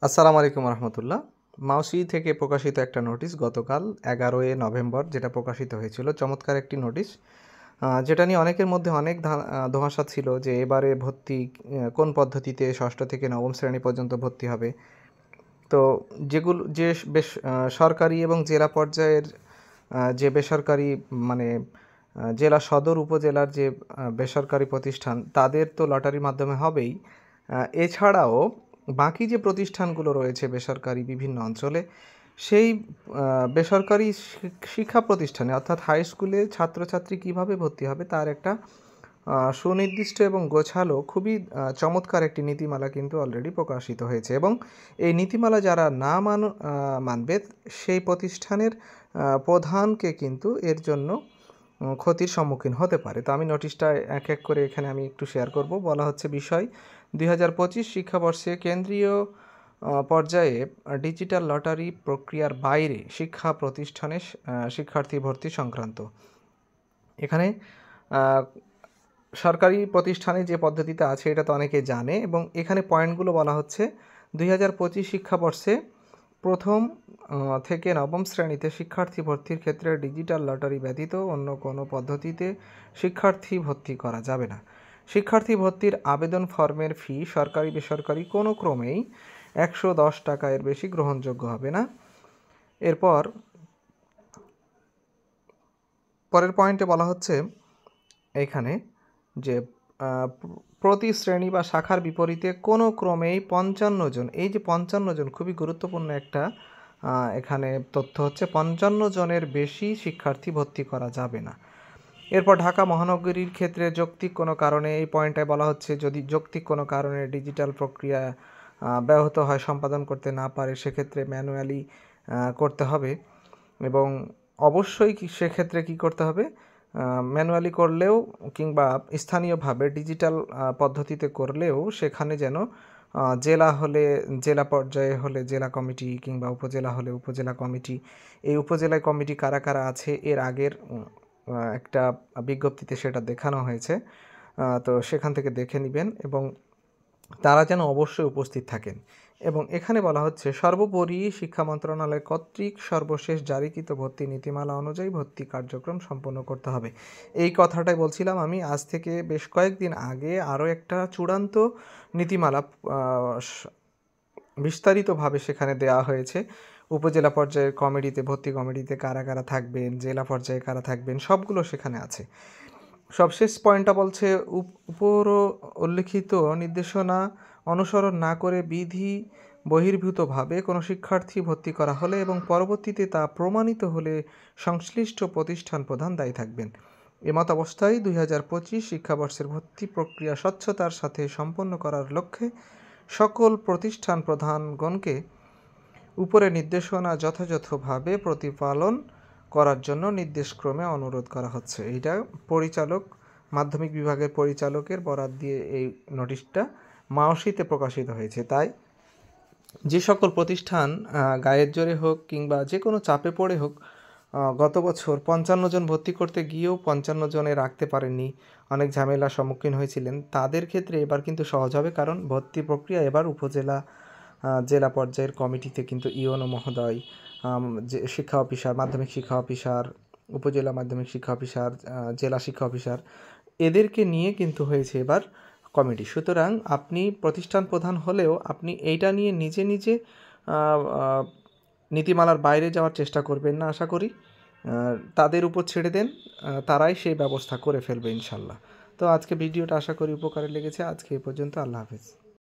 আসসালামু আলাইকুম রহমতুল্লাহ। মাউসি থেকে প্রকাশিত একটা নোটিশ গতকাল 11 নভেম্বর যেটা প্রকাশিত হয়েছিল, চমৎকার একটি নোটিশ, যেটা নিয়ে অনেকের মধ্যে অনেক ধোঁয়াশা ছিল যে এবারে ভর্তি কোন পদ্ধতিতে ষষ্ঠ থেকে নবম শ্রেণী পর্যন্ত ভর্তি হবে। তো যেগুলো যে সরকারি এবং জেলা পর্যায়ের যে বেসরকারি মানে জেলা সদর উপজেলার যে বেসরকারি প্রতিষ্ঠান তাদের তো লটারির মাধ্যমে হবেই। এছাড়াও বাকি যে প্রতিষ্ঠানগুলো রয়েছে বেসরকারি বিভিন্ন অঞ্চলে, সেই বেসরকারি শিক্ষা প্রতিষ্ঠানে অর্থাৎ হাই স্কুলে ছাত্রছাত্রী কিভাবে ভর্তি হবে তার একটা সুনির্দিষ্ট এবং গোছালো খুবই চমৎকার একটি নীতিমালা কিন্তু অলরেডি প্রকাশিত হয়েছে। এবং এই নীতিমালা যারা না মানবে সেই প্রতিষ্ঠানের প্রধানকে কিন্তু এর জন্য ক্ষতির সম্মুখীন হতে পারে। তো আমি নোটিশটা এক এক করে এখানে আমি একটু শেয়ার করব। বলা হচ্ছে বিষয় 2025 শিক্ষাবর্ষে কেন্দ্রীয় পর্যায়ে ডিজিটাল লটারি প্রক্রিয়ার বাইরে শিক্ষা প্রতিষ্ঠানে শিক্ষার্থী ভর্তি সংক্রান্ত। এখানে সরকারি প্রতিষ্ঠানে যে পদ্ধতিতে আছে এটা তো অনেকে জানে, এবং এখানে পয়েন্টগুলো বলা হচ্ছে 2025 শিক্ষাবর্ষে প্রথম থেকে নবম শ্রেণীতে শিক্ষার্থী ভর্তির ক্ষেত্রে ডিজিটাল লটারি ব্যতীত অন্য কোনো পদ্ধতিতে শিক্ষার্থী ভর্তি করা যাবে না। শিক্ষার্থী ভর্তির আবেদন ফর্মের ফি সরকারি বেসরকারি কোনো ক্রমেই 110 টাকা এর বেশি গ্রহণযোগ্য হবে না। এরপর পরের পয়েন্টে বলা হচ্ছে এখানে যে প্রতি শ্রেণী বা শাখার বিপরীতে কোনো ক্রমেই 55 জন, এই যে 55 জন খুবই গুরুত্বপূর্ণ একটা এখানে তথ্য হচ্ছে, 55 জনের বেশি শিক্ষার্থী ভর্তি করা যাবে না। এরপর ঢাকা মহানগরীর ক্ষেত্রে যৌক্তিক কোনো কারণে, এই পয়েন্টটায় বলা হচ্ছে যদি যৌক্তিক কোনো কারণে ডিজিটাল প্রক্রিয়া ব্যাহত হয়, সম্পাদন করতে না পারে, সেক্ষেত্রে ম্যানুয়ালি করতে হবে। এবং অবশ্যই সেক্ষেত্রে কি করতে হবে, ম্যানুয়ালি করলেও কিংবা স্থানীয়ভাবে ডিজিটাল পদ্ধতিতে করলেও সেখানে যেন জেলা হলে জেলা পর্যায়ে হলে জেলা কমিটি কিংবা উপজেলা হলে উপজেলা কমিটি, এই উপজেলা কমিটি কারা কারা আছে এর আগের একটা বিজ্ঞপ্তিতে সেটা দেখানো হয়েছে। তো সেখান থেকে দেখে নেবেন এবং তারা যেন অবশ্যই উপস্থিত থাকেন। এবং এখানে বলা হচ্ছে সর্বোপরি শিক্ষা মন্ত্রণালয় কর্তৃক সর্বশেষ জারিকৃত ভর্তি নীতিমালা অনুযায়ী ভর্তি কার্যক্রম সম্পন্ন করতে হবে। এই কথাটাই বলছিলাম আমি। আজ থেকে বেশ কয়েকদিন আগে আরও একটা চূড়ান্ত নীতিমালা বিস্তারিতভাবে সেখানে দেওয়া হয়েছে। উপজেলা পর্যায়ের কমিটিতে, ভর্তি কমিটিতে কারা কারা থাকবেন, জেলা পর্যায়ে কারা থাকবেন, সবগুলো সেখানে আছে। সবশেষ পয়েন্টটা বলছে উপর উল্লিখিত নির্দেশনা অনুসরণ না করে বিধি বহির্ভূতভাবে কোনো শিক্ষার্থী ভর্তি করা হলে এবং পরবর্তীতে তা প্রমাণিত হলে সংশ্লিষ্ট প্রতিষ্ঠান প্রধান দায়ী থাকবেন। এমত অবস্থায় 2025 শিক্ষাবর্ষের ভর্তি প্রক্রিয়া স্বচ্ছতার সাথে সম্পন্ন করার লক্ষ্যে সকল প্রতিষ্ঠান প্রধানগণকে উপরে নির্দেশনা যথাযথভাবে প্রতিপালন করার জন্য নির্দেশক্রমে অনুরোধ করা হচ্ছে। এইটা পরিচালক, মাধ্যমিক বিভাগের পরিচালকের বরাত দিয়ে এই নোটিশটা মাউসিতে প্রকাশিত হয়েছে। তাই যে সকল প্রতিষ্ঠান গায়ের জোরে হোক কিংবা যে কোনো চাপে পড়ে হোক গত বছর 55 জন ভর্তি করতে গিয়েও 55 জনে রাখতে পারেননি, অনেক ঝামেলার সম্মুখীন হয়েছিলেন, তাদের ক্ষেত্রে এবার কিন্তু সহজ হবে। কারণ ভর্তি প্রক্রিয়া এবার উপজেলা জেলা পর্যায়ের কমিটিতে কিন্তু ইওনো মহোদয়, যে শিক্ষা অফিসার, মাধ্যমিক শিক্ষা অফিসার, উপজেলা মাধ্যমিক শিক্ষা অফিসার, জেলা শিক্ষা অফিসার, এদেরকে নিয়ে কিন্তু হয়েছে এবার কমিটি। সুতরাং আপনি প্রতিষ্ঠান প্রধান হলেও আপনি এইটা নিয়ে নিজে নিজে নীতিমালার বাইরে যাওয়ার চেষ্টা করবেন না। আশা করি তাদের উপর ছেড়ে দেন, তারাই সেই ব্যবস্থা করে ফেলবে ইনশাল্লাহ। তো আজকে ভিডিওটা আশা করি উপকারে লেগেছে। আজকে এই পর্যন্ত। আল্লাহ হাফেজ।